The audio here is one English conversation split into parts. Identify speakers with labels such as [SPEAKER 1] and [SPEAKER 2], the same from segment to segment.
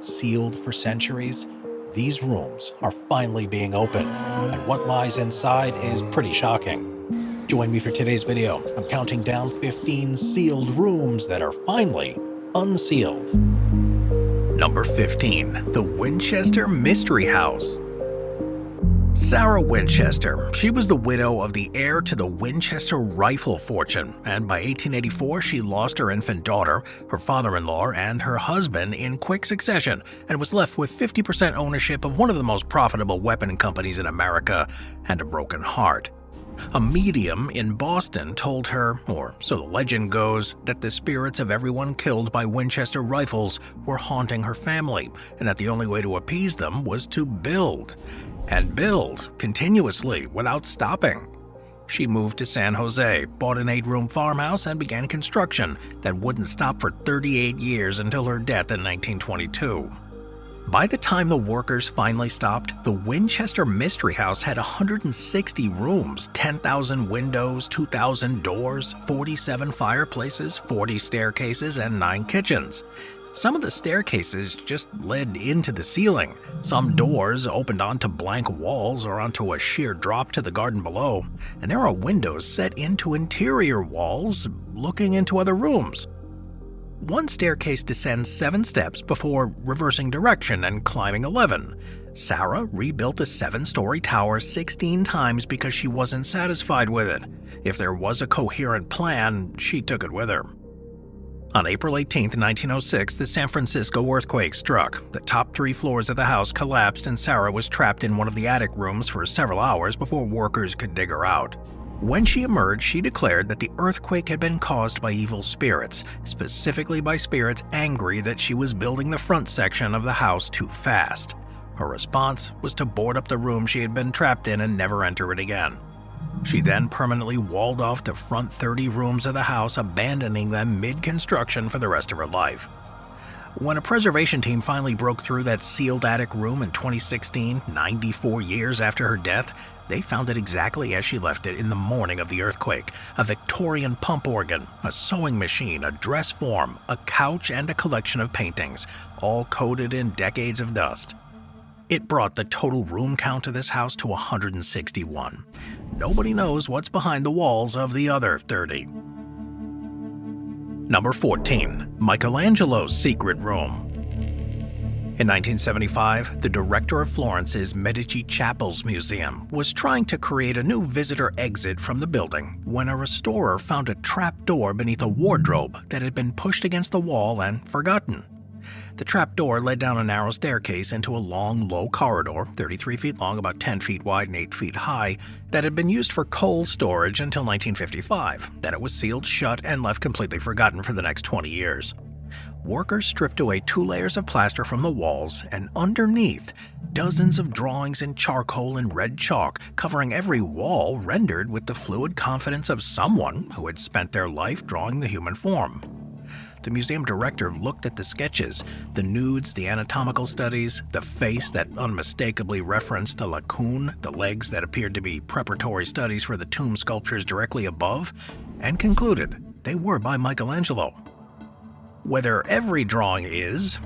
[SPEAKER 1] sealed for centuries, these rooms are finally being opened, and what lies inside is pretty shocking. Join me for today's video. I'm counting down 15 sealed rooms that are finally unsealed. Number 15. The Winchester Mystery House. Sarah Winchester. She was the widow of the heir to the Winchester rifle fortune, and by 1884 she lost her infant daughter, her father-in-law, and her husband in quick succession, and was left with 50% ownership of one of the most profitable weapon companies in America and a broken heart. A medium in Boston told her, or so the legend goes, that the spirits of everyone killed by Winchester rifles were haunting her family, and that the only way to appease them was to build. And build continuously without stopping. She moved to San Jose, bought an 8-room farmhouse, and began construction that wouldn't stop for 38 years until her death in 1922. By the time the workers finally stopped, the Winchester Mystery House had 160 rooms, 10,000 windows, 2,000 doors, 47 fireplaces, 40 staircases, and 9 kitchens. Some of the staircases just led into the ceiling. Some doors opened onto blank walls or onto a sheer drop to the garden below, and there are windows set into interior walls looking into other rooms. One staircase descends 7 steps before reversing direction and climbing 11. Sarah rebuilt a 7-story tower 16 times because she wasn't satisfied with it. If there was a coherent plan, she took it with her. On April 18, 1906, the San Francisco earthquake struck. The top 3 floors of the house collapsed and Sarah was trapped in one of the attic rooms for several hours before workers could dig her out. When she emerged, she declared that the earthquake had been caused by evil spirits, specifically by spirits angry that she was building the front section of the house too fast. Her response was to board up the room she had been trapped in and never enter it again. She then permanently walled off the front 30 rooms of the house, abandoning them mid-construction for the rest of her life. When a preservation team finally broke through that sealed attic room in 2016, 94 years after her death, they found it exactly as she left it in the morning of the earthquake: a Victorian pump organ, a sewing machine, a dress form, a couch, and a collection of paintings, all coated in decades of dust. It brought the total room count of this house to 161. Nobody knows what's behind the walls of the other 30. Number 14. Michelangelo's Secret Room. In 1975, the director of Florence's Medici Chapels Museum was trying to create a new visitor exit from the building when a restorer found a trap door beneath a wardrobe that had been pushed against the wall and forgotten. The trap door led down a narrow staircase into a long, low corridor, 33 feet long, about 10 feet wide and 8 feet high, that had been used for coal storage until 1955. Then it was sealed shut and left completely forgotten for the next 20 years. Workers stripped away 2 layers of plaster from the walls, and underneath, dozens of drawings in charcoal and red chalk, covering every wall, rendered with the fluid confidence of someone who had spent their life drawing the human form. The museum director looked at the sketches, the nudes, the anatomical studies, the face that unmistakably referenced the lacoon, the legs that appeared to be preparatory studies for the tomb sculptures directly above, and concluded they were by Michelangelo. Whether every drawing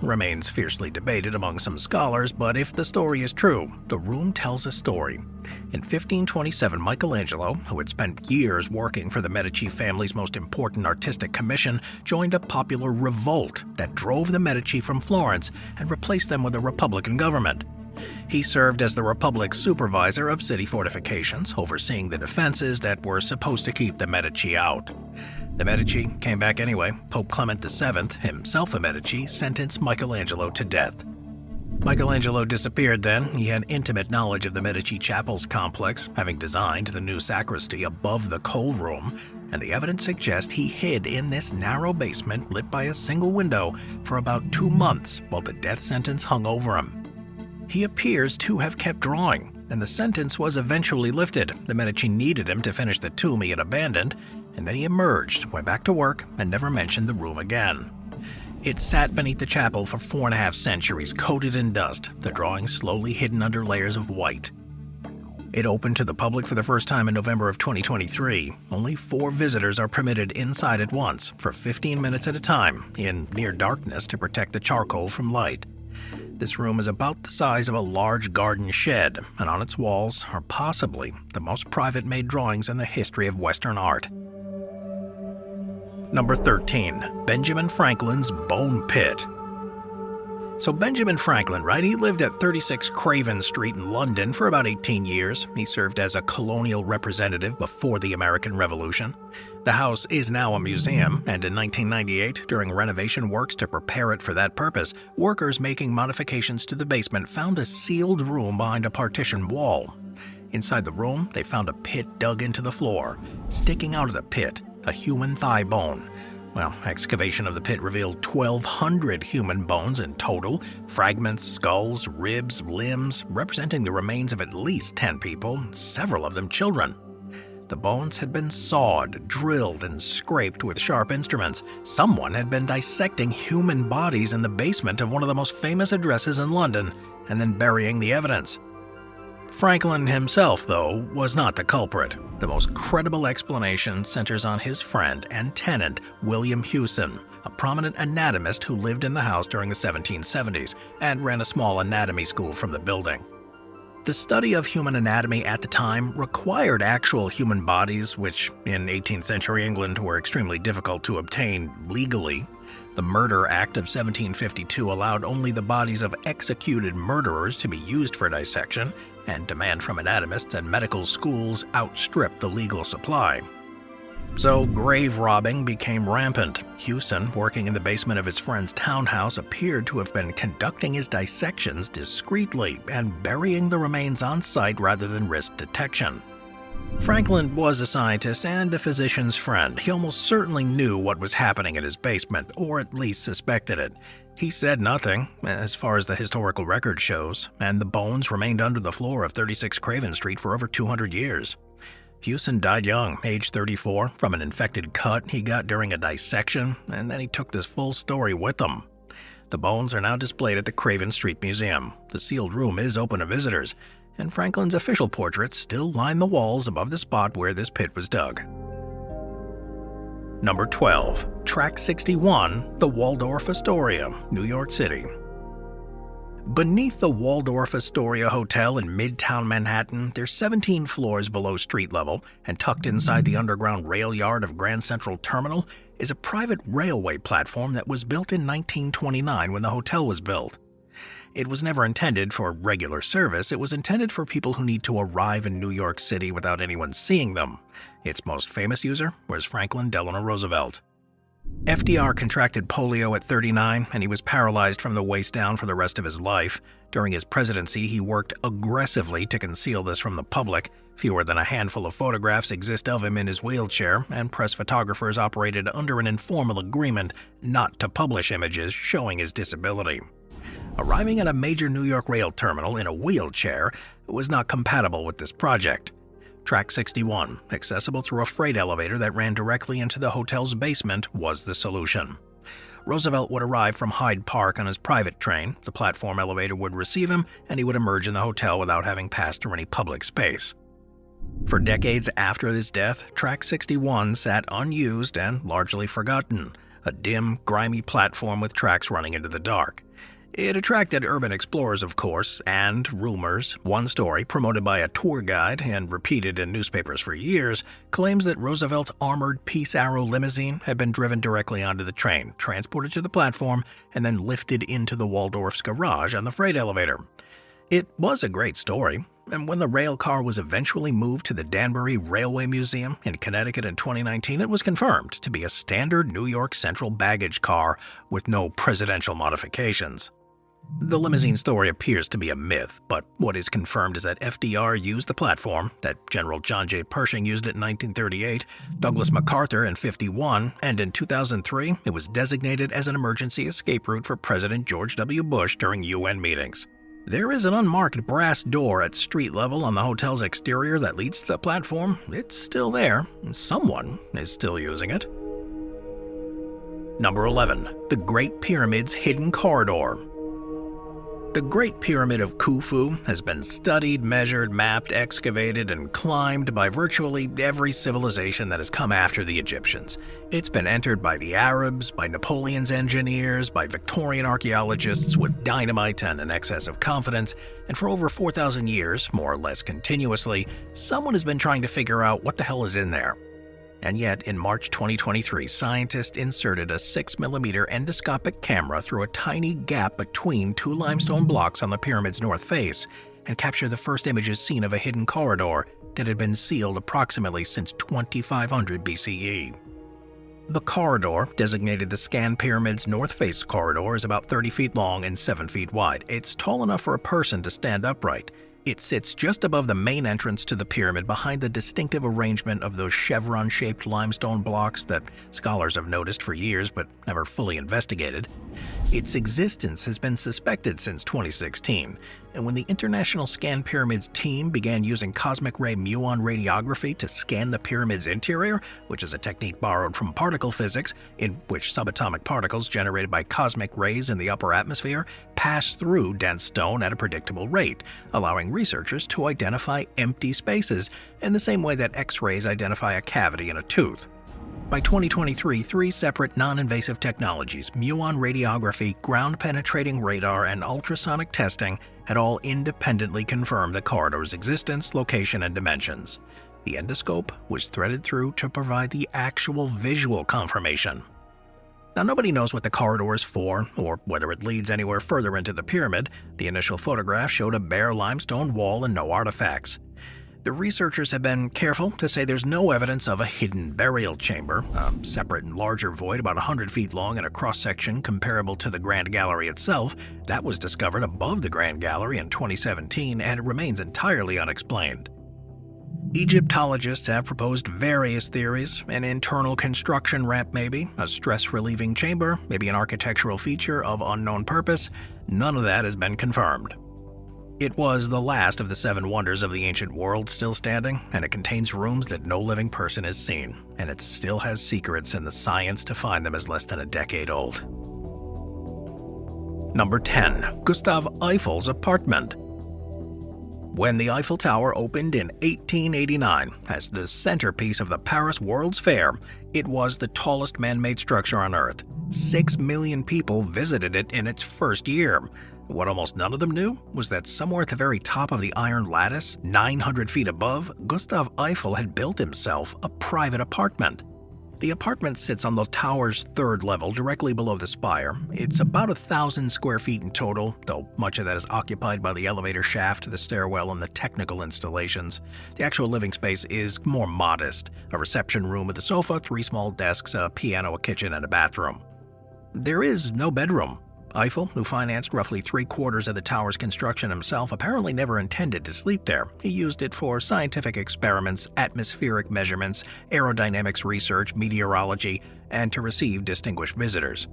[SPEAKER 1] remains fiercely debated among some scholars, but if the story is true, the room tells a story. In 1527, Michelangelo, who had spent years working for the Medici family's most important artistic commission, joined a popular revolt that drove the Medici from Florence and replaced them with a republican government. He served as the Republic's supervisor of city fortifications, overseeing the defenses that were supposed to keep the Medici out. The Medici came back anyway. Pope Clement VII, himself a Medici, sentenced Michelangelo to death. Michelangelo disappeared then. He had intimate knowledge of the Medici Chapels complex, having designed the new sacristy above the coal room, and the evidence suggests he hid in this narrow basement lit by a single window for about 2 months while the death sentence hung over him. He appears to have kept drawing, and the sentence was eventually lifted. The Medici needed him to finish the tomb he had abandoned, and then he emerged, went back to work, and never mentioned the room again. It sat beneath the chapel for 4.5 centuries, coated in dust, the drawings slowly hidden under layers of white. It opened to the public for the first time in November of 2023. Only 4 visitors are permitted inside at once, for 15 minutes at a time, in near darkness to protect the charcoal from light. This room is about the size of a large garden shed, and on its walls are possibly the most private-made drawings in the history of Western art. Number 13. Benjamin Franklin's Bone Pit. So Benjamin Franklin, right? He lived at 36 Craven Street in London for about 18 years. He served as a colonial representative before the American Revolution. The house is now a museum, and in 1998, during renovation works to prepare it for that purpose, workers making modifications to the basement found a sealed room behind a partition wall. Inside the room, they found a pit dug into the floor. Sticking out of the pit, a human thigh bone. Well, excavation of the pit revealed 1,200 human bones in total, fragments, skulls, ribs, limbs, representing the remains of at least 10 people, several of them children. The bones had been sawed, drilled, and scraped with sharp instruments. Someone had been dissecting human bodies in the basement of one of the most famous addresses in London, and then burying the evidence. Franklin himself, though, was not the culprit. The most credible explanation centers on his friend and tenant, William Hewson, a prominent anatomist who lived in the house during the 1770s and ran a small anatomy school from the building. The study of human anatomy at the time required actual human bodies, which in 18th century England were extremely difficult to obtain legally. The Murder Act of 1752 allowed only the bodies of executed murderers to be used for dissection, and demand from anatomists and medical schools outstripped the legal supply. So grave robbing became rampant. Hewson, working in the basement of his friend's townhouse, appeared to have been conducting his dissections discreetly and burying the remains on site rather than risk detection. Franklin was a scientist and a physician's friend. He almost certainly knew what was happening in his basement, or at least suspected it. He said nothing, as far as the historical record shows, and the bones remained under the floor of 36 Craven Street for over 200 years. Hewson died young, age 34, from an infected cut he got during a dissection, and then he took this full story with him. The bones are now displayed at the Craven Street Museum. The sealed room is open to visitors, and Franklin's official portraits still line the walls above the spot where this pit was dug. Number 12. Track 61, the Waldorf Astoria, New York City. Beneath the Waldorf Astoria Hotel in Midtown Manhattan, there's 17 floors below street level, and tucked inside the underground rail yard of Grand Central Terminal is a private railway platform that was built in 1929 when the hotel was built. It was never intended for regular service. It was intended for people who need to arrive in New York City without anyone seeing them. Its most famous user was Franklin Delano Roosevelt. FDR contracted polio at 39, and he was paralyzed from the waist down for the rest of his life. During his presidency, he worked aggressively to conceal this from the public. Fewer than a handful of photographs exist of him in his wheelchair, and press photographers operated under an informal agreement not to publish images showing his disability. Arriving at a major New York rail terminal in a wheelchair was not compatible with this project. Track 61, accessible through a freight elevator that ran directly into the hotel's basement, was the solution. Roosevelt would arrive from Hyde Park on his private train, the platform elevator would receive him, and he would emerge in the hotel without having passed through any public space. For decades after his death, Track 61 sat unused and largely forgotten, a dim, grimy platform with tracks running into the dark. It attracted urban explorers, of course, and rumors. One story, promoted by a tour guide and repeated in newspapers for years, claims that Roosevelt's armored Peace Arrow limousine had been driven directly onto the train, transported to the platform, and then lifted into the Waldorf's garage on the freight elevator. It was a great story, and when the rail car was eventually moved to the Danbury Railway Museum in Connecticut in 2019, it was confirmed to be a standard New York Central baggage car with no presidential modifications. The limousine story appears to be a myth, but what is confirmed is that FDR used the platform, that General John J. Pershing used it in 1938, Douglas MacArthur in 1951, and in 2003 it was designated as an emergency escape route for President George W. Bush during UN meetings. There is an unmarked brass door at street level on the hotel's exterior that leads to the platform. It's still there, and someone is still using it. Number 11. The Great Pyramid's Hidden Corridor. The Great Pyramid of Khufu has been studied, measured, mapped, excavated, and climbed by virtually every civilization that has come after the Egyptians. It's been entered by the Arabs, by Napoleon's engineers, by Victorian archaeologists with dynamite and an excess of confidence, and for over 4,000 years, more or less continuously, someone has been trying to figure out what the hell is in there. And yet, in March 2023, scientists inserted a 6mm endoscopic camera through a tiny gap between two limestone blocks on the pyramid's north face and captured the first images seen of a hidden corridor that had been sealed approximately since 2500 BCE. The corridor, designated the Scan Pyramid's north face corridor, is about 30 feet long and 7 feet wide. It's tall enough for a person to stand upright. It sits just above the main entrance to the pyramid behind the distinctive arrangement of those chevron-shaped limestone blocks that scholars have noticed for years but never fully investigated. Its existence has been suspected since 2016, and when the International Scan Pyramids team began using cosmic ray muon radiography to scan the pyramid's interior, which is a technique borrowed from particle physics, in which subatomic particles generated by cosmic rays in the upper atmosphere pass through dense stone at a predictable rate, allowing researchers to identify empty spaces in the same way that X-rays identify a cavity in a tooth. By 2023, 3 separate non-invasive technologies, muon radiography, ground-penetrating radar, and ultrasonic testing, had all independently confirmed the corridor's existence, location, and dimensions. The endoscope was threaded through to provide the actual visual confirmation. Now, nobody knows what the corridor is for, or whether it leads anywhere further into the pyramid. The initial photograph showed a bare limestone wall and no artifacts. The researchers have been careful to say there's no evidence of a hidden burial chamber, a separate and larger void about 100 feet long and a cross-section comparable to the Grand Gallery itself. That was discovered above the Grand Gallery in 2017, and it remains entirely unexplained. Egyptologists have proposed various theories: an internal construction ramp maybe, a stress-relieving chamber, maybe an architectural feature of unknown purpose. None of that has been confirmed. It was the last of the 7 wonders of the ancient world still standing, and it contains rooms that no living person has seen, and it still has secrets, and the science to find them is less than a decade old. Number 10. Gustav Eiffel's apartment. When the Eiffel Tower opened in 1889 as the centerpiece of the Paris World's Fair, it was the tallest man-made structure on Earth. 6 million people visited it in its first year. What almost none of them knew was that somewhere at the very top of the iron lattice, 900 feet above, Gustav Eiffel had built himself a private apartment. The apartment sits on the tower's 3rd level, directly below the spire. It's about 1,000 square feet in total, though much of that is occupied by the elevator shaft, the stairwell, and the technical installations. The actual living space is more modest: a reception room with a sofa, 3 small desks, a piano, a kitchen, and a bathroom. There is no bedroom. Eiffel, who financed roughly 3/4 of the tower's construction himself, apparently never intended to sleep there. He used it for scientific experiments, atmospheric measurements, aerodynamics research, meteorology, and to receive distinguished visitors.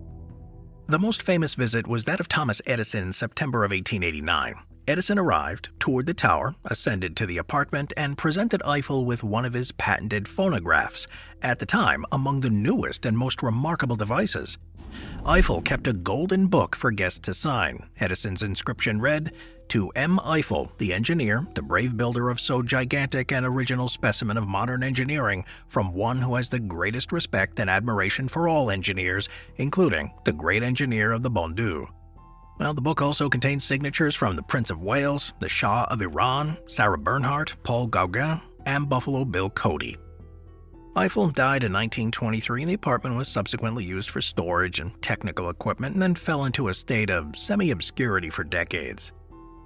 [SPEAKER 1] The most famous visit was that of Thomas Edison in September of 1889. Edison arrived, toured the tower, ascended to the apartment, and presented Eiffel with one of his patented phonographs, at the time among the newest and most remarkable devices. Eiffel kept a golden book for guests to sign. Edison's inscription read, "To M. Eiffel, the engineer, the brave builder of so gigantic an original specimen of modern engineering, from one who has the greatest respect and admiration for all engineers, including the great engineer of the Bon Dieu." Well, the book also contains signatures from the Prince of Wales, the Shah of Iran, Sarah Bernhardt, Paul Gauguin, and Buffalo Bill Cody. Eiffel died in 1923, and the apartment was subsequently used for storage and technical equipment, and then fell into a state of semi-obscurity for decades.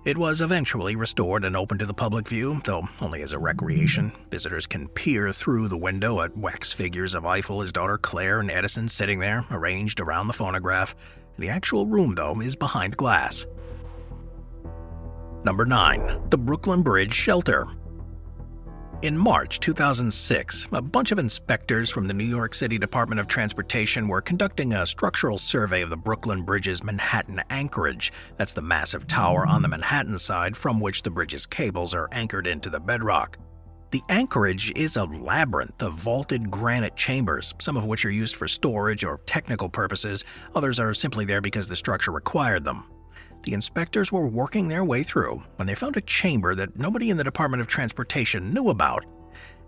[SPEAKER 1] It was eventually restored and opened to the public view, though only as a recreation. Visitors can peer through the window at wax figures of Eiffel, his daughter Claire, and Edison sitting there, arranged around the phonograph. The actual room, though, is behind glass. Number 9. The Brooklyn Bridge Shelter. In March 2006, a bunch of inspectors from the New York City Department of Transportation were conducting a structural survey of the Brooklyn Bridge's Manhattan anchorage. That's the massive tower on the Manhattan side from which the bridge's cables are anchored into the bedrock. The anchorage is a labyrinth of vaulted granite chambers, some of which are used for storage or technical purposes. Others are simply there because the structure required them. The inspectors were working their way through when they found a chamber that nobody in the Department of Transportation knew about.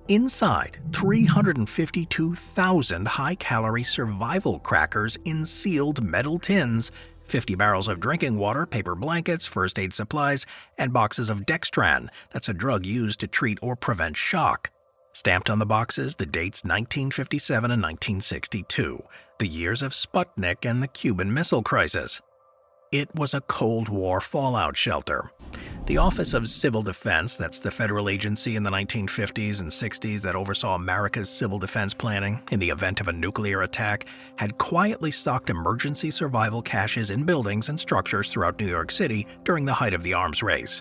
[SPEAKER 1] Inside, 352,000 high-calorie survival crackers in sealed metal tins, 50 barrels of drinking water, paper blankets, first aid supplies, and boxes of dextran, that's a drug used to treat or prevent shock. Stamped on the boxes, the dates 1957 and 1962, the years of Sputnik and the Cuban Missile Crisis. It was a Cold War fallout shelter. The Office of Civil Defense, that's the federal agency in the 1950s and 60s that oversaw America's civil defense planning in the event of a nuclear attack, had quietly stocked emergency survival caches in buildings and structures throughout New York City during the height of the arms race.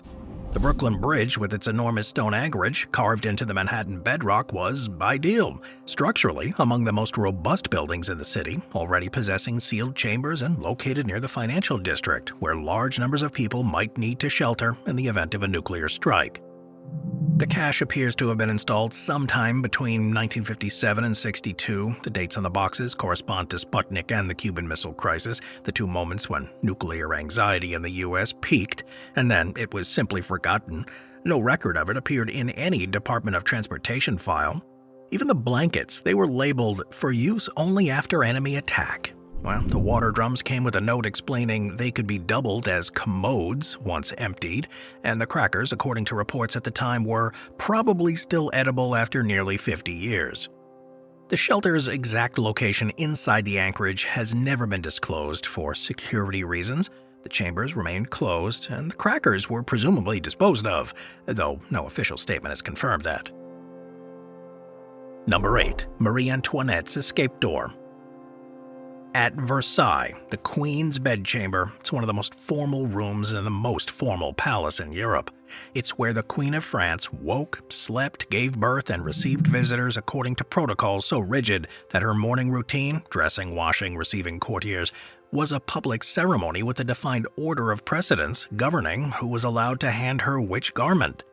[SPEAKER 1] The Brooklyn Bridge, with its enormous stone anchorage carved into the Manhattan bedrock, was ideal, structurally among the most robust buildings in the city, already possessing sealed chambers and located near the financial district, where large numbers of people might need to shelter in the event of a nuclear strike. The cache appears to have been installed sometime between 1957 and 62. The dates on the boxes correspond to Sputnik and the Cuban Missile Crisis, the two moments when nuclear anxiety in the U.S. peaked, and then it was simply forgotten. No record of it appeared in any Department of Transportation file. Even the blankets, they were labeled for use only after enemy attack. Well, the water drums came with a note explaining they could be doubled as commodes once emptied, and the crackers, according to reports at the time, were probably still edible after nearly 50 years. The shelter's exact location inside the anchorage has never been disclosed for security reasons. The chambers remained closed, and the crackers were presumably disposed of, though no official statement has confirmed that. Number 8. Marie Antoinette's escape door. At Versailles, the Queen's bedchamber, it's one of the most formal rooms in the most formal palace in Europe. It's where the Queen of France woke, slept, gave birth, and received visitors according to protocols so rigid that her morning routine, dressing, washing, receiving courtiers, was a public ceremony with a defined order of precedence governing who was allowed to hand her which garment.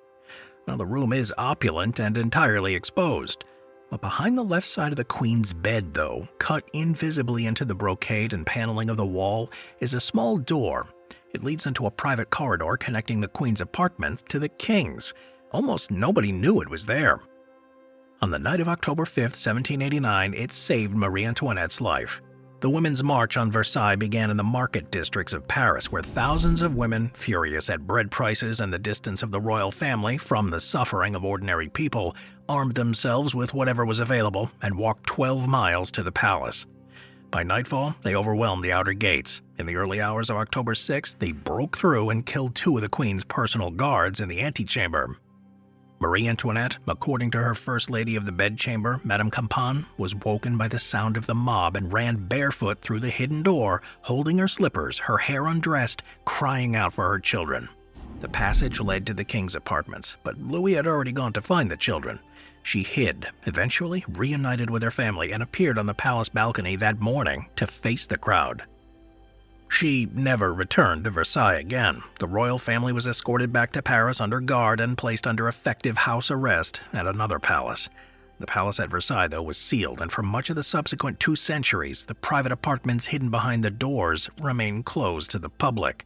[SPEAKER 1] Now, the room is opulent and entirely exposed. But behind the left side of the Queen's bed, though, cut invisibly into the brocade and paneling of the wall, is a small door. It leads into a private corridor connecting the Queen's apartment to the King's. Almost nobody knew it was there. On the night of October 5, 1789, it saved Marie Antoinette's life. The Women's March on Versailles began in the market districts of Paris, where thousands of women, furious at bread prices and the distance of the royal family from the suffering of ordinary people, armed themselves with whatever was available and walked 12 miles to the palace. By nightfall, they overwhelmed the outer gates. In the early hours of October 6th, they broke through and killed 2 of the Queen's personal guards in the antechamber. Marie Antoinette, according to her First Lady of the Bedchamber, Madame Campan, was woken by the sound of the mob and ran barefoot through the hidden door, holding her slippers, her hair undressed, crying out for her children. The passage led to the King's apartments, but Louis had already gone to find the children. She hid, eventually reunited with her family, and appeared on the palace balcony that morning to face the crowd. She never returned to Versailles again. The royal family was escorted back to Paris under guard and placed under effective house arrest at another palace. The palace at Versailles, though, was sealed, and for much of the subsequent 2 centuries, the private apartments hidden behind the doors remained closed to the public.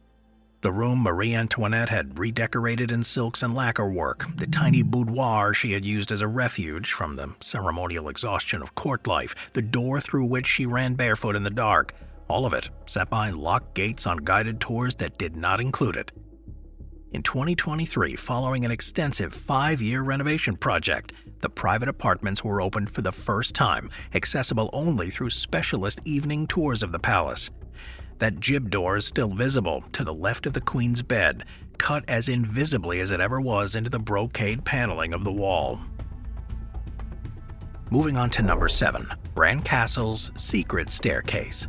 [SPEAKER 1] The room Marie Antoinette had redecorated in silks and lacquer work, the tiny boudoir she had used as a refuge from the ceremonial exhaustion of court life, the door through which she ran barefoot in the dark, all of it set behind locked gates on guided tours that did not include it. In 2023, following an extensive 5-year renovation project, the private apartments were opened for the first time, accessible only through specialist evening tours of the palace. That jib door is still visible to the left of the Queen's bed, cut as invisibly as it ever was into the brocade paneling of the wall. Moving on to number 7, Bran Castle's secret staircase.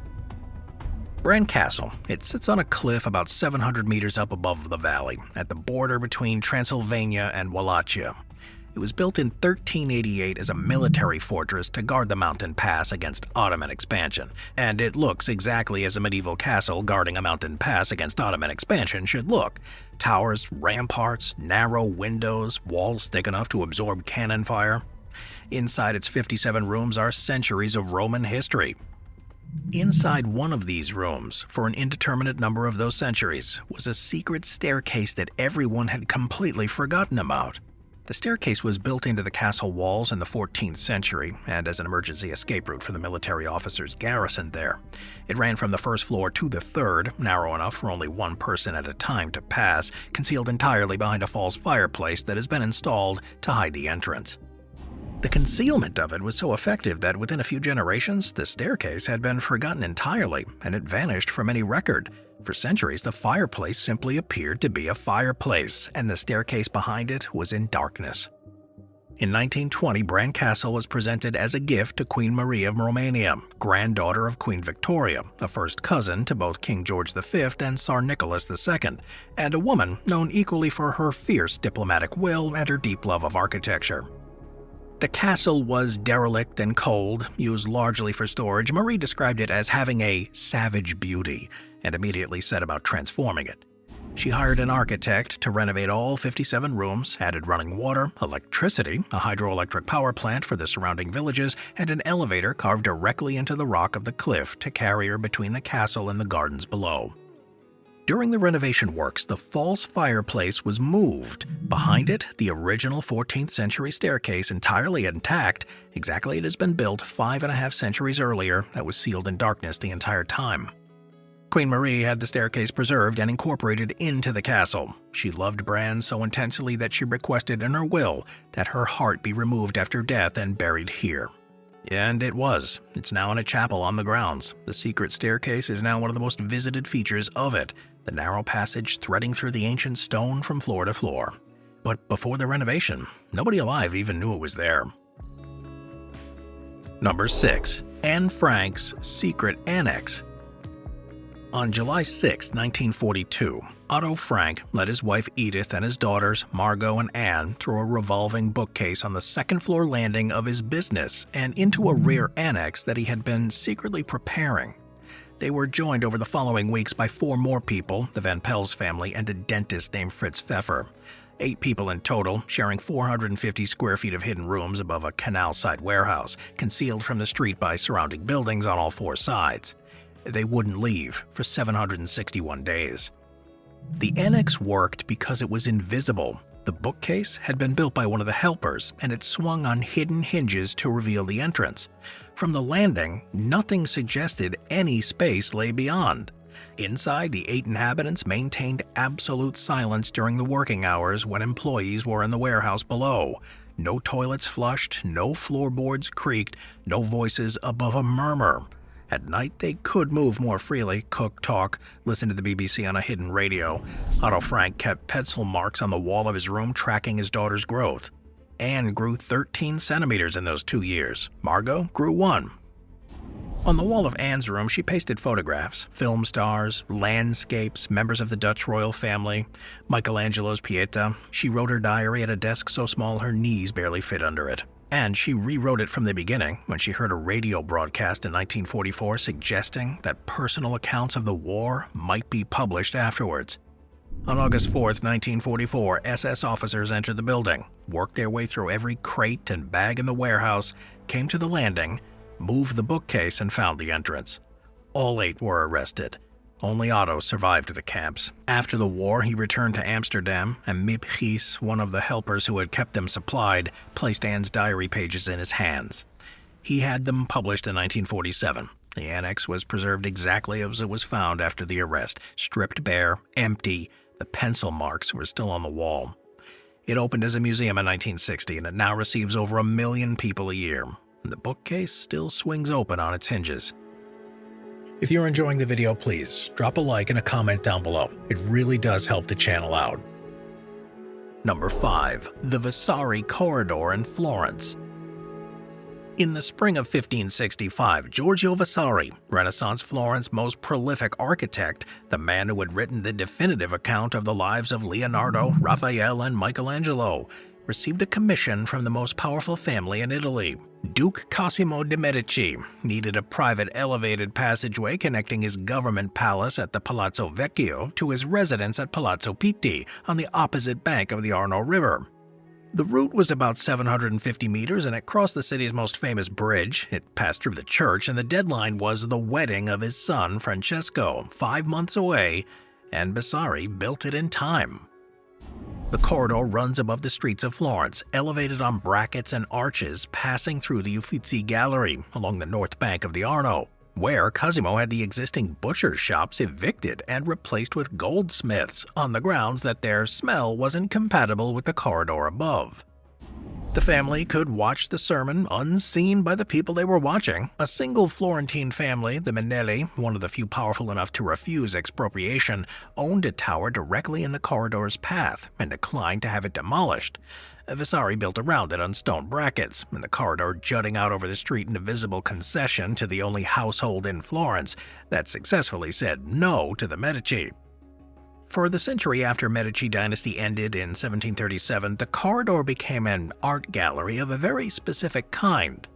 [SPEAKER 1] Bran Castle. It sits on a cliff about 700 meters up above the valley, at the border between Transylvania and Wallachia. It was built in 1388 as a military fortress to guard the mountain pass against Ottoman expansion, and it looks exactly as a medieval castle guarding a mountain pass against Ottoman expansion should look. Towers, ramparts, narrow windows, walls thick enough to absorb cannon fire. Inside its 57 rooms are centuries of Roman history. Inside one of these rooms, for an indeterminate number of those centuries, was a secret staircase that everyone had completely forgotten about. The staircase was built into the castle walls in the 14th century and as an emergency escape route for the military officers garrisoned there. It ran from the first floor to the third, narrow enough for only one person at a time to pass, concealed entirely behind a false fireplace that has been installed to hide the entrance. The concealment of it was so effective that within a few generations, the staircase had been forgotten entirely and it vanished from any record. For centuries, the fireplace simply appeared to be a fireplace, and the staircase behind it was in darkness. In 1920, Bran Castle was presented as a gift to Queen Marie of Romania, granddaughter of Queen Victoria, a first cousin to both King George V and Tsar Nicholas II, and a woman known equally for her fierce diplomatic will and her deep love of architecture. The castle was derelict and cold, used largely for storage. Marie described it as having a savage beauty, and immediately set about transforming it. She hired an architect to renovate all 57 rooms, added running water, electricity, a hydroelectric power plant for the surrounding villages, and an elevator carved directly into the rock of the cliff to carry her between the castle and the gardens below. During the renovation works, the false fireplace was moved. Behind it, the original 14th century staircase, entirely intact, exactly as it has been built 5.5 centuries earlier, that was sealed in darkness the entire time. Queen Marie had the staircase preserved and incorporated into the castle. She loved Bran so intensely that she requested in her will that her heart be removed after death and buried here. And it was. It's now in a chapel on the grounds. The secret staircase is now one of the most visited features of it, the narrow passage threading through the ancient stone from floor to floor. But before the renovation, nobody alive even knew it was there. Number 6. Anne Frank's Secret Annex. On July 6, 1942, Otto Frank led his wife Edith and his daughters, Margot and Anne, through a revolving bookcase on the second-floor landing of his business and into a rear annex that he had been secretly preparing. They were joined over the following weeks by 4 more people, the Van Pels family and a dentist named Fritz Pfeffer. 8 people in total, sharing 450 square feet of hidden rooms above a canal-side warehouse, concealed from the street by surrounding buildings on all 4 sides. They wouldn't leave for 761 days. The annex worked because it was invisible. The bookcase had been built by one of the helpers, and it swung on hidden hinges to reveal the entrance. From the landing, nothing suggested any space lay beyond. Inside, the 8 inhabitants maintained absolute silence during the working hours when employees were in the warehouse below. No toilets flushed, no floorboards creaked, no voices above a murmur. At night, they could move more freely, cook, talk, listen to the BBC on a hidden radio. Otto Frank kept pencil marks on the wall of his room tracking his daughter's growth. Anne grew 13 centimeters in those 2 years. Margot grew 1. On the wall of Anne's room, she pasted photographs, film stars, landscapes, members of the Dutch royal family, Michelangelo's Pieta. She wrote her diary at a desk so small her knees barely fit under it. And she rewrote it from the beginning when she heard a radio broadcast in 1944 suggesting that personal accounts of the war might be published afterwards. On August 4, 1944, SS officers entered the building, worked their way through every crate and bag in the warehouse, came to the landing, moved the bookcase, and found the entrance. All 8 were arrested. Only Otto survived the camps. After the war, he returned to Amsterdam, and Miep Gies, one of the helpers who had kept them supplied, placed Anne's diary pages in his hands. He had them published in 1947. The annex was preserved exactly as it was found after the arrest, stripped bare, empty. The pencil marks were still on the wall. It opened as a museum in 1960, and it now receives over 1 million people a year. And the bookcase still swings open on its hinges. If you're enjoying the video, please drop a like and a comment down below. It really does help the channel out. Number 5. The Vasari Corridor in Florence. In the spring of 1565, Giorgio Vasari, Renaissance Florence's most prolific architect, the man who had written the definitive account of the lives of Leonardo, Raphael, and Michelangelo, received a commission from the most powerful family in Italy. Duke Cosimo de' Medici needed a private elevated passageway connecting his government palace at the Palazzo Vecchio to his residence at Palazzo Pitti on the opposite bank of the Arno River. The route was about 750 meters and it crossed the city's most famous bridge. It passed through the church, and the deadline was the wedding of his son, Francesco, 5 months away, and Vasari built it in time. The corridor runs above the streets of Florence, elevated on brackets and arches, passing through the Uffizi Gallery along the north bank of the Arno, where Cosimo had the existing butcher shops evicted and replaced with goldsmiths on the grounds that their smell wasn't compatible with the corridor above. The family could watch the sermon unseen by the people they were watching. A single Florentine family, the Minelli, one of the few powerful enough to refuse expropriation, owned a tower directly in the corridor's path and declined to have it demolished. Vasari built around it on stone brackets, and the corridor jutting out over the street in a visible concession to the only household in Florence that successfully said no to the Medici. For the century after Medici dynasty ended in 1737, the corridor became an art gallery of a very specific kind.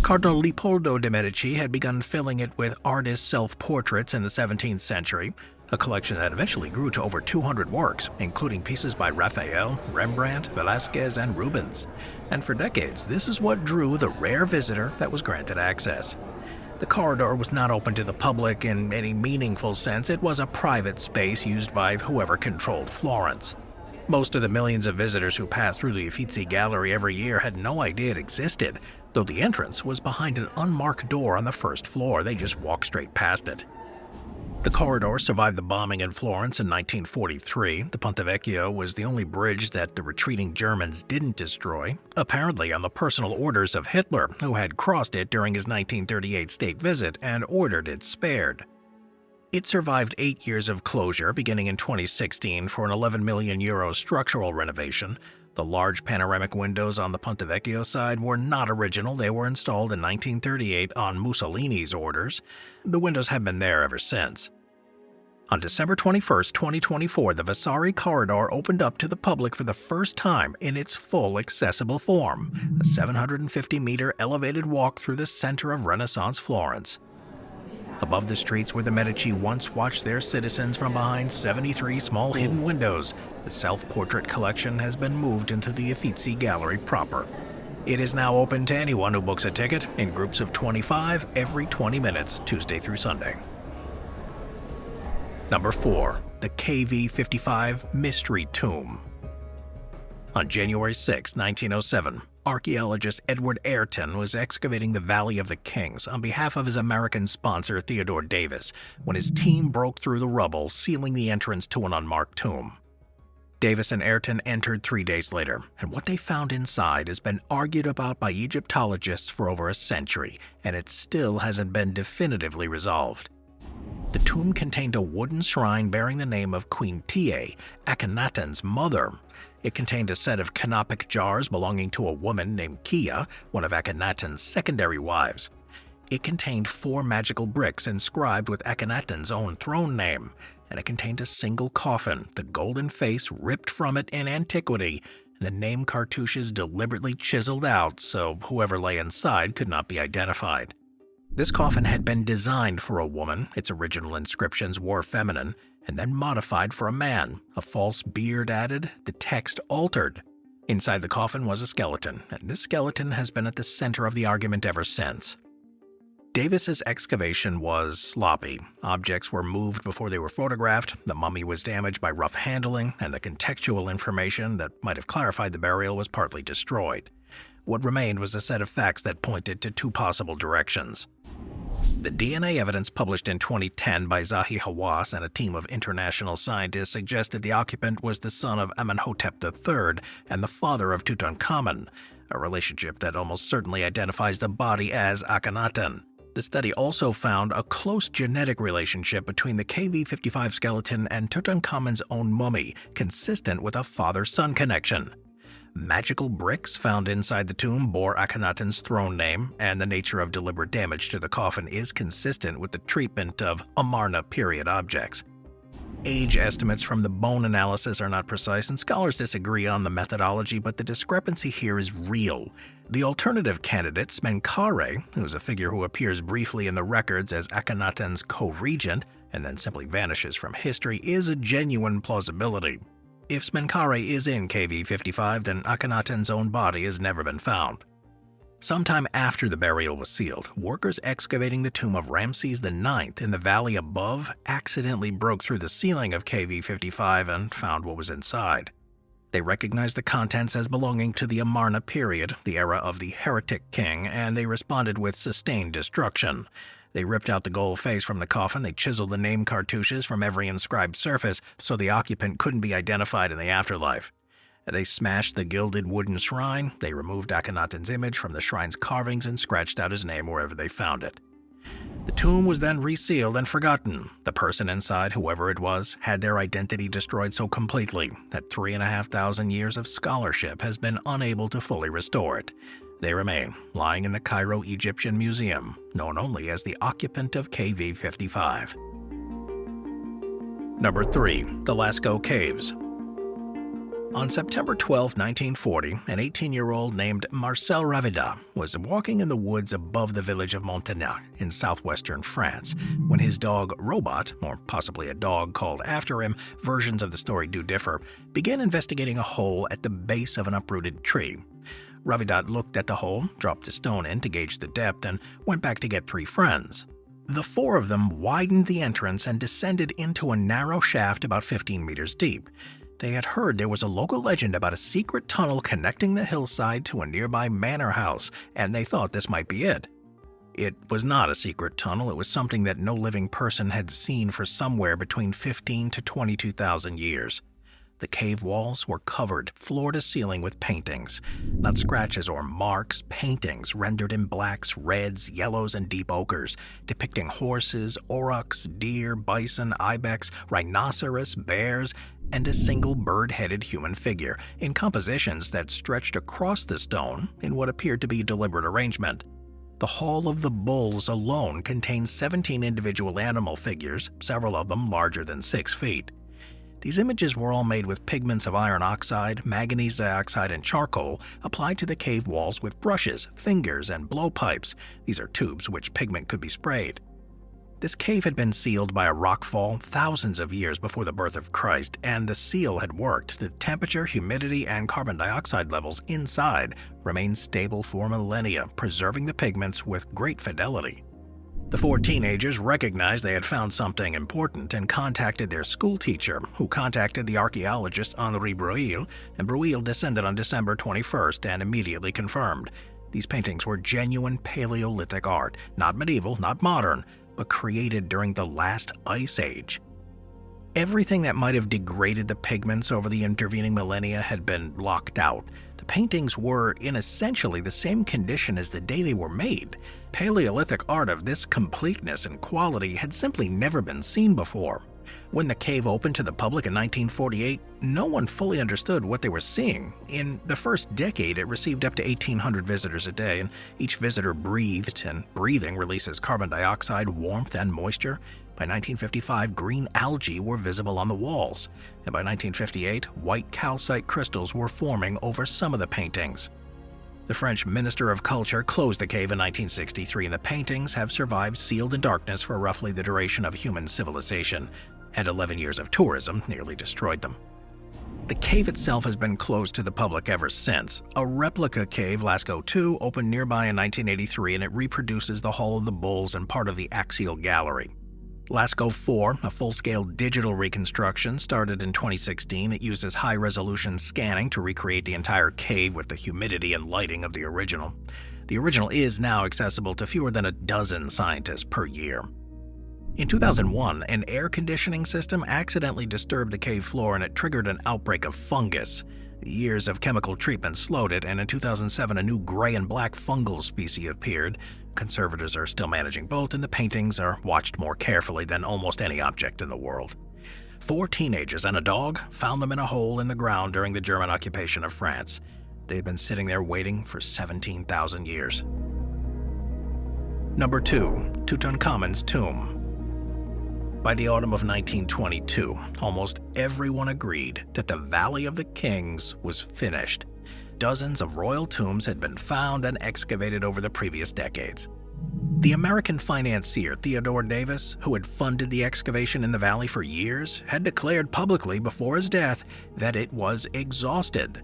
[SPEAKER 1] Cardinal Leopoldo de' Medici had begun filling it with artists' self-portraits in the 17th century, a collection that eventually grew to over 200 works, including pieces by Raphael, Rembrandt, Velázquez, and Rubens. And for decades, this is what drew the rare visitor that was granted access. The corridor was not open to the public in any meaningful sense. It was a private space used by whoever controlled Florence. Most of the millions of visitors who passed through the Uffizi Gallery every year had no idea it existed, though the entrance was behind an unmarked door on the first floor. They just walked straight past it. The corridor survived the bombing in Florence in 1943. The Ponte Vecchio was the only bridge that the retreating Germans didn't destroy, apparently on the personal orders of Hitler, who had crossed it during his 1938 state visit and ordered it spared. It survived 8 years of closure, beginning in 2016 for an €11 million structural renovation. The large panoramic windows on the Ponte Vecchio side were not original. They were installed in 1938 on Mussolini's orders. The windows have been there ever since. On December 21, 2024, the Vasari Corridor opened up to the public for the first time in its full accessible form, a 750-meter elevated walk through the center of Renaissance Florence. Above the streets where the Medici once watched their citizens from behind 73 small hidden windows, the self-portrait collection has been moved into the Uffizi Gallery proper. It is now open to anyone who books a ticket in groups of 25 every 20 minutes, Tuesday through Sunday. Number 4. The KV-55 Mystery Tomb. On January 6, 1907, archaeologist Edward Ayrton was excavating the Valley of the Kings on behalf of his American sponsor Theodore Davis when his team broke through the rubble, sealing the entrance to an unmarked tomb. Davis and Ayrton entered 3 days later, and what they found inside has been argued about by Egyptologists for over a century, and it still hasn't been definitively resolved. The tomb contained a wooden shrine bearing the name of Queen Tiye, Akhenaten's mother. It contained a set of canopic jars belonging to a woman named Kia, one of Akhenaten's secondary wives. It contained 4 magical bricks inscribed with Akhenaten's own throne name, and it contained a single coffin, the golden face ripped from it in antiquity, and the name cartouches deliberately chiseled out so whoever lay inside could not be identified. This coffin had been designed for a woman, its original inscriptions were feminine, and then modified for a man, a false beard added, the text altered. Inside the coffin was a skeleton, and this skeleton has been at the center of the argument ever since. Davis's excavation was sloppy. Objects were moved before they were photographed, the mummy was damaged by rough handling, and the contextual information that might have clarified the burial was partly destroyed. What remained was a set of facts that pointed to 2 possible directions. The DNA evidence published in 2010 by Zahi Hawass and a team of international scientists suggested the occupant was the son of Amenhotep III and the father of Tutankhamun, a relationship that almost certainly identifies the body as Akhenaten. The study also found a close genetic relationship between the KV-55 skeleton and Tutankhamun's own mummy, consistent with a father-son connection. Magical bricks found inside the tomb bore Akhenaten's throne name, and the nature of deliberate damage to the coffin is consistent with the treatment of Amarna period objects. Age estimates from the bone analysis are not precise, and scholars disagree on the methodology, but the discrepancy here is real. The alternative candidate, Smenkhare, who's a figure who appears briefly in the records as Akhenaten's co-regent and then simply vanishes from history, is a genuine plausibility. If Smenkhare is in KV-55, then Akhenaten's own body has never been found. Sometime after the burial was sealed, workers excavating the tomb of Ramses IX in the valley above accidentally broke through the ceiling of KV-55 and found what was inside. They recognized the contents as belonging to the Amarna period, the era of the heretic king, and they responded with sustained destruction. They ripped out the gold face from the coffin, they chiseled the name cartouches from every inscribed surface so the occupant couldn't be identified in the afterlife. They smashed the gilded wooden shrine, they removed Akhenaten's image from the shrine's carvings and scratched out his name wherever they found it. The tomb was then resealed and forgotten. The person inside, whoever it was, had their identity destroyed so completely that 3,500 years of scholarship has been unable to fully restore it. They remain lying in the Cairo Egyptian Museum, known only as the occupant of KV-55. Number 3. The Lascaux Caves. On September 12, 1940, an 18-year-old named Marcel Ravidat was walking in the woods above the village of Montignac in southwestern France when his dog Robot, or possibly a dog called after him, versions of the story do differ, began investigating a hole at the base of an uprooted tree. Ravidat looked at the hole, dropped a stone in to gauge the depth, and went back to get 3 friends. The 4 of them widened the entrance and descended into a narrow shaft about 15 meters deep. They had heard there was a local legend about a secret tunnel connecting the hillside to a nearby manor house, and they thought this might be it. It was not a secret tunnel, it was something that no living person had seen for somewhere between 15 to 22,000 years. The cave walls were covered, floor to ceiling, with paintings. Not scratches or marks, paintings rendered in blacks, reds, yellows, and deep ochres, depicting horses, aurochs, deer, bison, ibex, rhinoceros, bears, and a single bird-headed human figure, in compositions that stretched across the stone in what appeared to be deliberate arrangement. The Hall of the Bulls alone contains 17 individual animal figures, several of them larger than 6 feet. These images were all made with pigments of iron oxide, manganese dioxide, and charcoal applied to the cave walls with brushes, fingers, and blowpipes. These are tubes which pigment could be sprayed. This cave had been sealed by a rockfall thousands of years before the birth of Christ, and the seal had worked. The temperature, humidity, and carbon dioxide levels inside remained stable for millennia, preserving the pigments with great fidelity. The 4 teenagers recognized they had found something important and contacted their school teacher, who contacted the archaeologist Henri Breuil, and Breuil descended on December 21st and immediately confirmed. These paintings were genuine Paleolithic art, not medieval, not modern, but created during the last ice age. Everything that might have degraded the pigments over the intervening millennia had been locked out. The paintings were in essentially the same condition as the day they were made. Paleolithic art of this completeness and quality had simply never been seen before. When the cave opened to the public in 1948, no one fully understood what they were seeing. In the first decade, it received up to 1,800 visitors a day, and each visitor breathed, and breathing releases carbon dioxide, warmth, and moisture. By 1955, green algae were visible on the walls, and by 1958, white calcite crystals were forming over some of the paintings. The French Minister of Culture closed the cave in 1963, and the paintings have survived sealed in darkness for roughly the duration of human civilization, and 11 years of tourism nearly destroyed them. The cave itself has been closed to the public ever since. A replica cave, Lascaux II, opened nearby in 1983, and it reproduces the Hall of the Bulls and part of the Axial Gallery. Lascaux IV, a full-scale digital reconstruction, started in 2016. It uses high-resolution scanning to recreate the entire cave with the humidity and lighting of the original. The original is now accessible to fewer than a dozen scientists per year. In 2001, an air conditioning system accidentally disturbed the cave floor and it triggered an outbreak of fungus. Years of chemical treatment slowed it, and in 2007 a new gray and black fungal species appeared. Conservators are still managing both, and the paintings are watched more carefully than almost any object in the world. 4 teenagers and a dog found them in a hole in the ground during the German occupation of France. They had been sitting there waiting for 17,000 years. Number 2. Tutankhamun's tomb. By the autumn of 1922, almost everyone agreed that the Valley of the Kings was finished. Dozens of royal tombs had been found and excavated over the previous decades. The American financier Theodore Davis, who had funded the excavation in the valley for years, had declared publicly before his death that it was exhausted.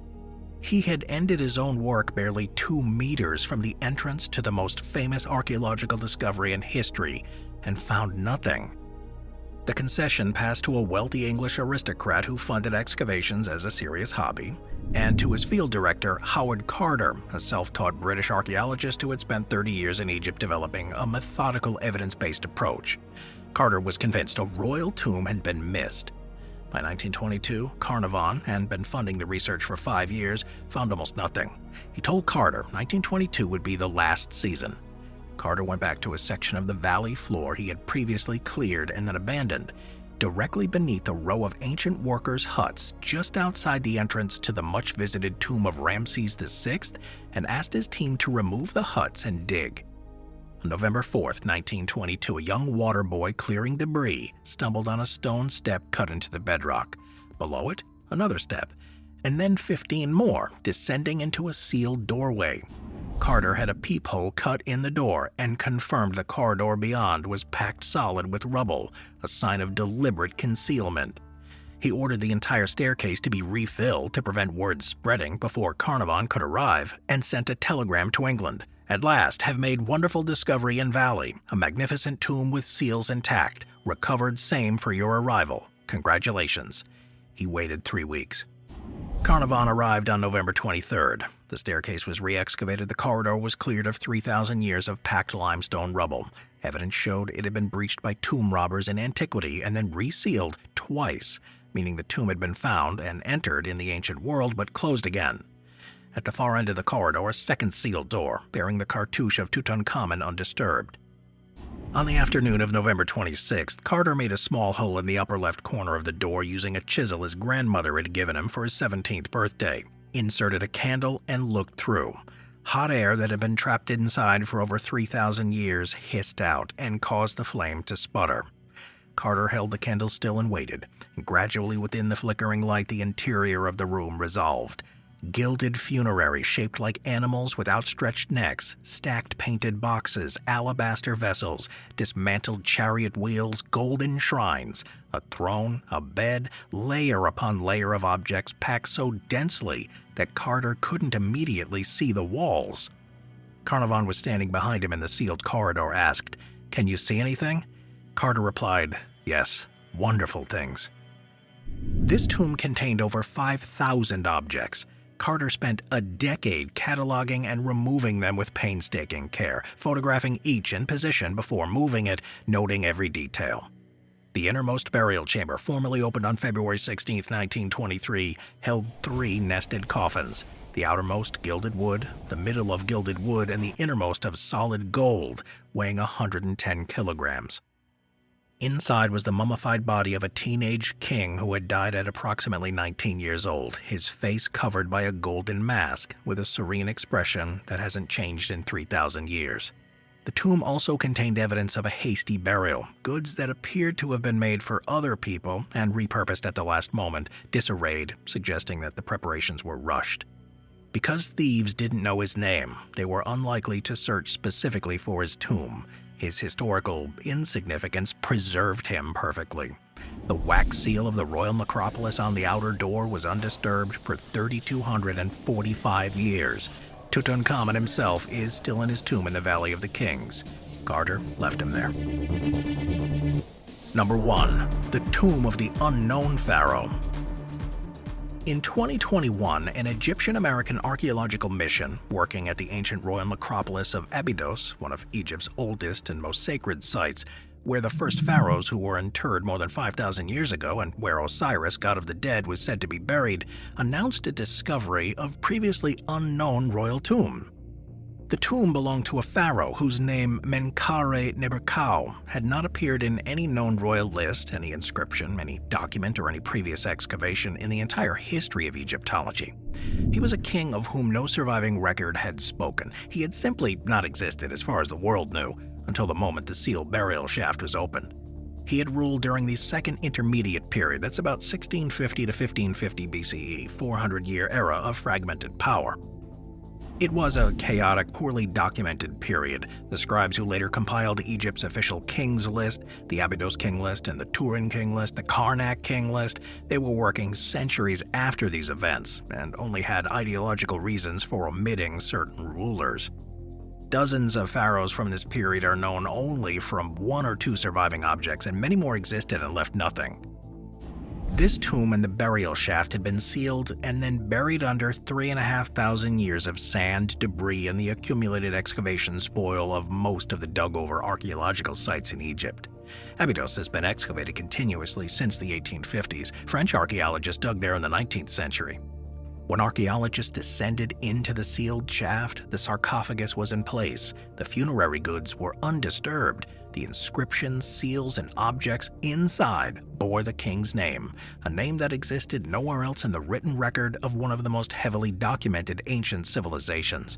[SPEAKER 1] He had ended his own work barely 2 meters from the entrance to the most famous archaeological discovery in history and found nothing. The concession passed to a wealthy English aristocrat who funded excavations as a serious hobby, and to his field director, Howard Carter, a self-taught British archaeologist who had spent 30 years in Egypt developing a methodical, evidence-based approach. Carter was convinced a royal tomb had been missed. By 1922, Carnarvon, had been funding the research for 5 years, found almost nothing. He told Carter 1922 would be the last season. Carter went back to a section of the valley floor he had previously cleared and then abandoned, directly beneath a row of ancient workers' huts just outside the entrance to the much-visited tomb of Ramses VI, and asked his team to remove the huts and dig. On November 4, 1922, a young water boy clearing debris stumbled on a stone step cut into the bedrock. Below it, another step, and then 15 more, descending into a sealed doorway. Carter had a peephole cut in the door and confirmed the corridor beyond was packed solid with rubble, a sign of deliberate concealment. He ordered the entire staircase to be refilled to prevent word spreading before Carnarvon could arrive, and sent a telegram to England. At last, have made wonderful discovery in valley, a magnificent tomb with seals intact, recovered same for your arrival. Congratulations. He waited 3 weeks. Carnarvon arrived on November 23rd. The staircase was re-excavated, the corridor was cleared of 3,000 years of packed limestone rubble. Evidence showed it had been breached by tomb robbers in antiquity and then resealed twice, meaning the tomb had been found and entered in the ancient world but closed again. At the far end of the corridor, a second sealed door, bearing the cartouche of Tutankhamun undisturbed. On the afternoon of November 26th, Carter made a small hole in the upper left corner of the door using a chisel his grandmother had given him for his 17th birthday, inserted a candle, and looked through. Hot air that had been trapped inside for over 3,000 years hissed out and caused the flame to sputter. Carter held the candle still and waited, and gradually within the flickering light the interior of the room resolved. Gilded funeraries shaped like animals with outstretched necks, stacked painted boxes, alabaster vessels, dismantled chariot wheels, golden shrines, a throne, a bed, layer upon layer of objects packed so densely that Carter couldn't immediately see the walls. Carnarvon was standing behind him in the sealed corridor, asked, "Can you see anything?" Carter replied, "Yes, wonderful things." This tomb contained over 5,000 objects. Carter spent a decade cataloging and removing them with painstaking care, photographing each in position before moving it, noting every detail. The innermost burial chamber, formally opened on February 16, 1923, held 3 nested coffins, the outermost gilded wood, the middle of gilded wood, and the innermost of solid gold, weighing 110 kilograms. Inside was the mummified body of a teenage king who had died at approximately 19 years old, his face covered by a golden mask with a serene expression that hasn't changed in 3,000 years. The tomb also contained evidence of a hasty burial, goods that appeared to have been made for other people and repurposed at the last moment, disarrayed, suggesting that the preparations were rushed. Because thieves didn't know his name, they were unlikely to search specifically for his tomb. His historical insignificance preserved him perfectly. The wax seal of the royal necropolis on the outer door was undisturbed for 3,245 years. Tutankhamun himself is still in his tomb in the Valley of the Kings. Carter left him there. Number 1. The Tomb of the Unknown Pharaoh. In 2021, an Egyptian-American archaeological mission working at the ancient royal necropolis of Abydos, one of Egypt's oldest and most sacred sites, where the first pharaohs who were interred more than 5,000 years ago and where Osiris, god of the dead, was said to be buried, announced a discovery of previously unknown royal tomb. The tomb belonged to a pharaoh whose name, Menkaure-Neberkau, had not appeared in any known royal list, any inscription, any document, or any previous excavation in the entire history of Egyptology. He was a king of whom no surviving record had spoken. He had simply not existed as far as the world knew, until the moment the sealed burial shaft was opened. He had ruled during the Second Intermediate Period, that's about 1650 to 1550 BCE, 400-year era of fragmented power. It was a chaotic, poorly documented period. The scribes who later compiled Egypt's official kings list, the Abydos king list and the Turin king list, the Karnak king list, they were working centuries after these events and only had ideological reasons for omitting certain rulers. Dozens of pharaohs from this period are known only from one or two surviving objects, and many more existed and left nothing. This tomb and the burial shaft had been sealed and then buried under 3,500 years of sand, debris, and the accumulated excavation spoil of most of the dug-over archaeological sites in Egypt. Abydos has been excavated continuously since the 1850s. French archaeologists dug there in the 19th century. When archaeologists descended into the sealed shaft, the sarcophagus was in place. The funerary goods were undisturbed. The inscriptions, seals, and objects inside bore the king's name, a name that existed nowhere else in the written record of one of the most heavily documented ancient civilizations.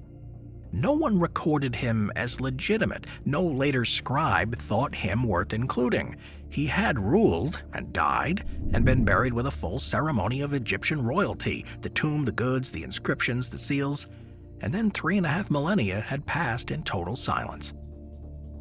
[SPEAKER 1] No one recorded him as legitimate. No later scribe thought him worth including. He had ruled and died and been buried with a full ceremony of Egyptian royalty, the tomb, the goods, the inscriptions, the seals, and then 3.5 millennia had passed in total silence.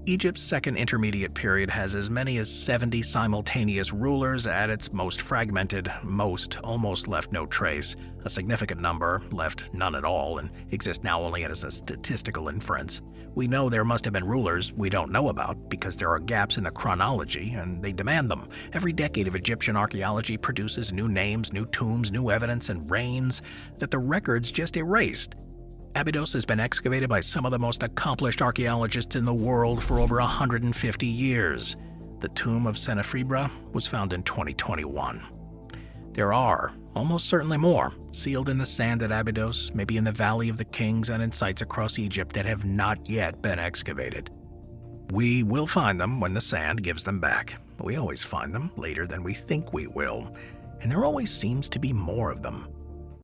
[SPEAKER 1] Egypt's second intermediate period has as many as 70 simultaneous rulers. At its most fragmented, most almost left no trace. A significant number left none at all and exist now only as a statistical inference. We know there must have been rulers we don't know about because there are gaps in the chronology and they demand them. Every decade of Egyptian archaeology produces new names, new tombs, new evidence, and reigns that the records just erased. Abydos has been excavated by some of the most accomplished archaeologists in the world for over 150 years. The tomb of Senefribra was found in 2021. There are, almost certainly more, sealed in the sand at Abydos, maybe in the Valley of the Kings and in sites across Egypt that have not yet been excavated. We will find them when the sand gives them back. We always find them later than we think we will, and there always seems to be more of them.